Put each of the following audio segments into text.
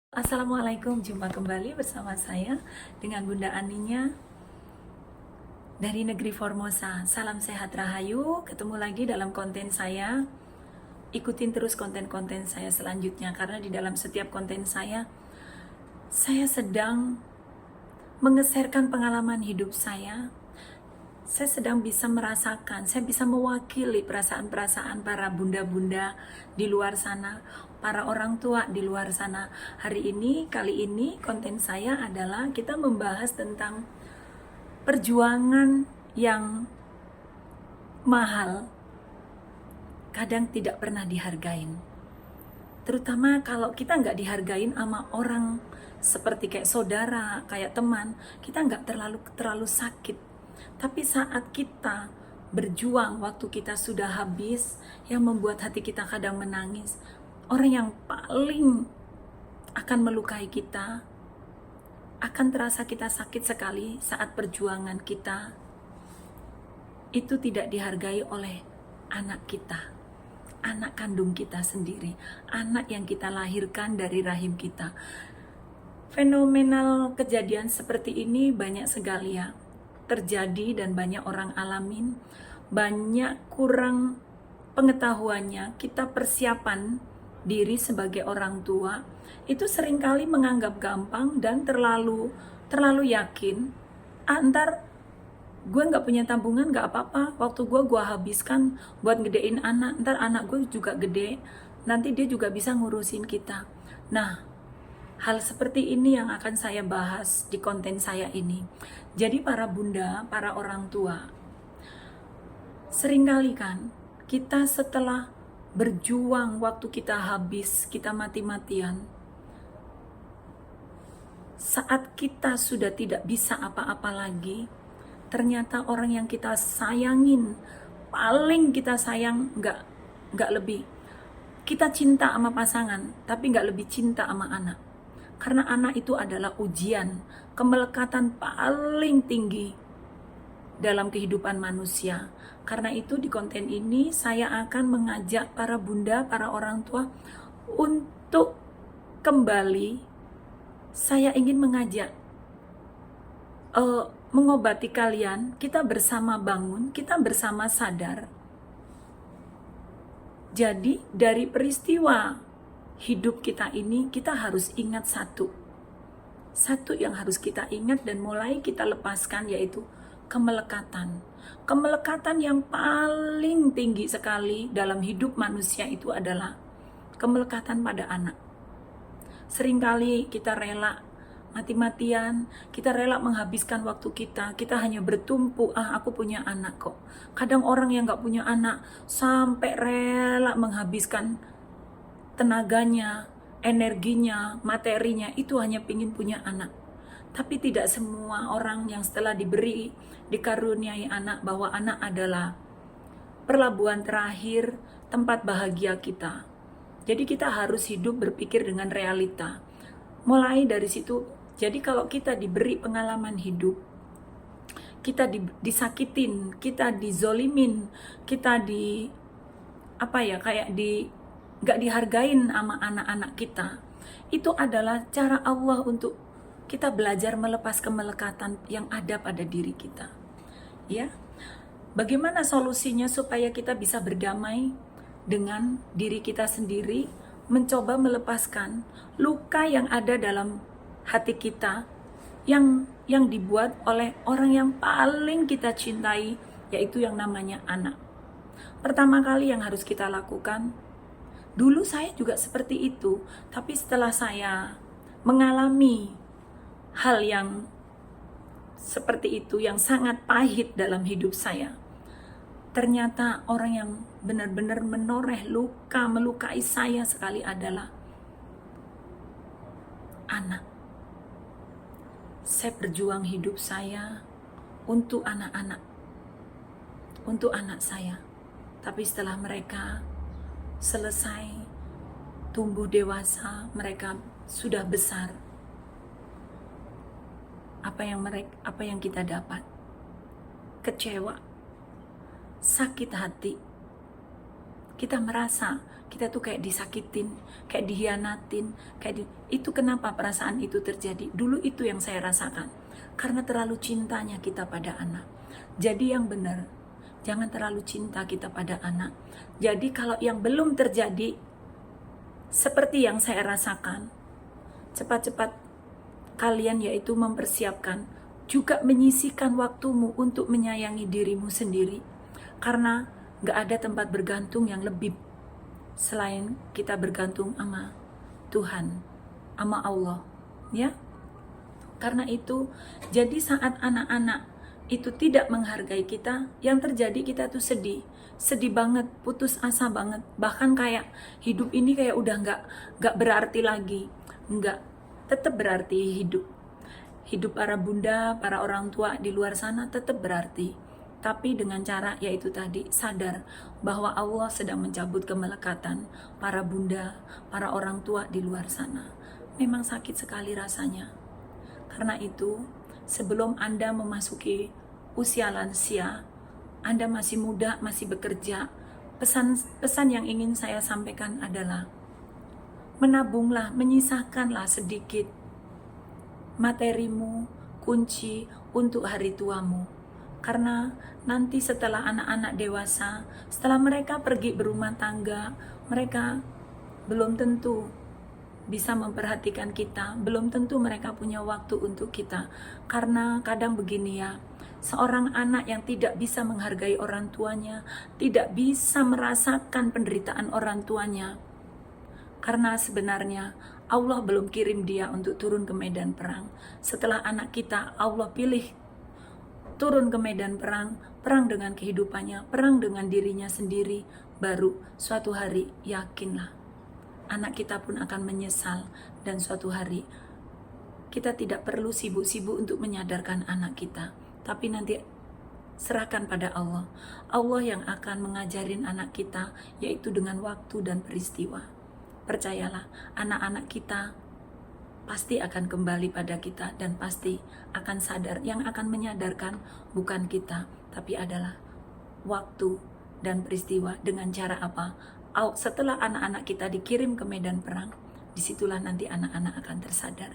Assalamualaikum, jumpa kembali bersama saya dengan Bunda Aninya dari negeri Formosa. Salam sehat rahayu, ketemu lagi dalam konten saya. Ikutin terus konten-konten saya selanjutnya karena di dalam setiap konten saya sedang mengeserkan pengalaman hidup saya. Saya sedang bisa merasakan, saya bisa mewakili perasaan-perasaan para bunda-bunda di luar sana, para orang tua di luar sana. Kali ini konten saya adalah kita membahas tentang perjuangan yang mahal, kadang tidak pernah dihargain. Terutama kalau kita nggak dihargain sama orang seperti kayak saudara, kayak teman, kita nggak terlalu sakit. Tapi saat kita berjuang, waktu kita sudah habis, yang membuat hati kita kadang menangis, orang yang paling akan melukai kita, akan terasa kita sakit sekali saat perjuangan kita itu tidak dihargai oleh anak kita, anak kandung kita sendiri, anak yang kita lahirkan dari rahim kita. Fenomenal kejadian seperti ini banyak sekali ya terjadi dan banyak orang alamin, banyak kurang pengetahuannya. Kita persiapan diri sebagai orang tua itu seringkali menganggap gampang dan terlalu yakin. Antar gue nggak punya tabungan nggak apa-apa, waktu gue habiskan buat gedein anak, ntar anak gue juga gede, nanti dia juga bisa ngurusin kita. Nah, hal seperti ini yang akan saya bahas di konten saya ini. Jadi para bunda, para orang tua, seringkali kan kita setelah berjuang, waktu kita habis, kita mati-matian, saat kita sudah tidak bisa apa-apa lagi, ternyata orang yang kita sayangin, paling kita sayang, nggak lebih. Kita cinta sama pasangan, tapi nggak lebih cinta sama anak. Karena anak itu adalah ujian, kemelekatan paling tinggi dalam kehidupan manusia. Karena itu di konten ini saya akan mengajak para bunda, para orang tua untuk kembali. Saya ingin mengajak mengobati kalian, kita bersama bangun, kita bersama sadar. Jadi dari peristiwa hidup kita ini, kita harus ingat satu yang harus kita ingat dan mulai kita lepaskan, yaitu kemelekatan. Kemelekatan yang paling tinggi sekali dalam hidup manusia itu adalah kemelekatan pada anak. Seringkali kita rela mati-matian, kita rela menghabiskan waktu kita hanya bertumpu, aku punya anak kok. Kadang orang yang gak punya anak sampai rela menghabiskan tenaganya, energinya, materinya, itu hanya pingin punya anak. Tapi tidak semua orang yang setelah dikaruniai anak, bahwa anak adalah pelabuhan terakhir, tempat bahagia kita. Jadi kita harus hidup berpikir dengan realita. Mulai dari situ, jadi kalau kita diberi pengalaman hidup, kita disakitin, kita dizolimin, kita nggak dihargain sama anak-anak kita, itu adalah cara Allah untuk kita belajar melepas kemelekatan yang ada pada diri kita. Ya, bagaimana solusinya supaya kita bisa berdamai dengan diri kita sendiri, mencoba melepaskan luka yang ada dalam hati kita yang dibuat oleh orang yang paling kita cintai, yaitu yang namanya anak. Pertama kali yang harus kita lakukan, dulu saya juga seperti itu, tapi setelah saya mengalami hal yang seperti itu, yang sangat pahit dalam hidup saya, ternyata orang yang benar-benar menoreh luka, melukai saya sekali adalah anak. Saya berjuang hidup saya untuk anak-anak, untuk anak saya. Tapi setelah mereka selesai tumbuh dewasa, mereka sudah besar, apa yang kita dapat? Kecewa, sakit hati, kita merasa kita tuh kayak disakitin, kayak dihianatin, itu kenapa perasaan itu terjadi? Dulu itu yang saya rasakan, karena terlalu cintanya kita pada anak. Jadi yang benar, jangan terlalu cinta kita pada anak. Jadi kalau yang belum terjadi seperti yang saya rasakan, cepat-cepat kalian yaitu mempersiapkan, juga menyisihkan waktumu untuk menyayangi dirimu sendiri. Karena gak ada tempat bergantung yang lebih selain kita bergantung sama Tuhan, sama Allah, ya. Karena itu, jadi saat anak-anak itu tidak menghargai kita, yang terjadi kita tuh sedih banget, putus asa banget, bahkan kayak hidup ini kayak udah nggak berarti lagi, nggak, tetap berarti hidup para bunda, para orang tua di luar sana tetap berarti. Tapi dengan cara yaitu tadi, sadar bahwa Allah sedang mencabut kemelekatan para bunda, para orang tua di luar sana. Memang sakit sekali rasanya. Karena itu, sebelum Anda memasuki usia lansia, Anda masih muda, masih bekerja, pesan yang ingin saya sampaikan adalah menabunglah, menyisakanlah sedikit materimu, kunci untuk hari tuamu. Karena nanti setelah anak-anak dewasa, setelah mereka pergi berumah tangga, mereka belum tentu bisa memperhatikan kita, belum tentu mereka punya waktu untuk kita. Karena kadang begini ya, seorang anak yang tidak bisa menghargai orang tuanya, tidak bisa merasakan penderitaan orang tuanya, karena sebenarnya Allah belum kirim dia untuk turun ke medan perang. Setelah anak kita Allah pilih turun ke medan perang, perang dengan kehidupannya, perang dengan dirinya sendiri, baru suatu hari yakinlah anak kita pun akan menyesal. Dan suatu hari kita tidak perlu sibuk-sibuk untuk menyadarkan anak kita, tapi nanti serahkan pada Allah. Allah yang akan mengajarin anak kita, yaitu dengan waktu dan peristiwa. Percayalah, anak-anak kita pasti akan kembali pada kita dan pasti akan sadar. Yang akan menyadarkan bukan kita, tapi adalah waktu dan peristiwa. Dengan cara apa? Setelah anak-anak kita dikirim ke medan perang, disitulah nanti anak-anak akan tersadar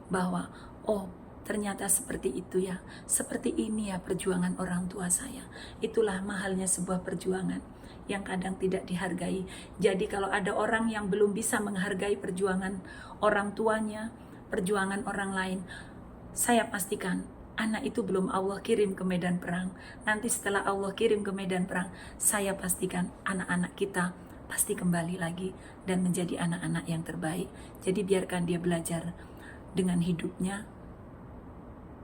bahwa oh, ternyata seperti itu ya, seperti ini ya perjuangan orang tua saya. Itulah mahalnya sebuah perjuangan yang kadang tidak dihargai. Jadi kalau ada orang yang belum bisa menghargai perjuangan orang tuanya, perjuangan orang lain, saya pastikan anak itu belum Allah kirim ke medan perang. Nanti setelah Allah kirim ke medan perang, saya pastikan anak-anak kita pasti kembali lagi dan menjadi anak-anak yang terbaik. Jadi biarkan dia belajar dengan hidupnya,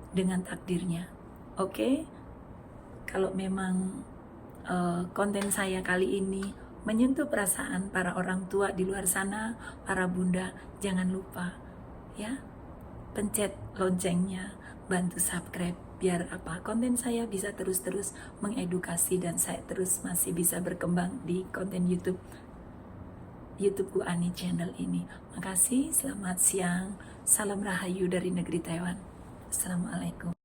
dengan takdirnya. Oke? Kalau memang konten saya kali ini menyentuh perasaan para orang tua di luar sana, para bunda, jangan lupa ya, pencet loncengnya, bantu subscribe biar konten saya bisa terus-terus mengedukasi dan saya terus masih bisa berkembang di konten YouTube Bu Ani channel ini. Makasih, selamat siang, salam rahayu dari negeri Taiwan. Assalamualaikum.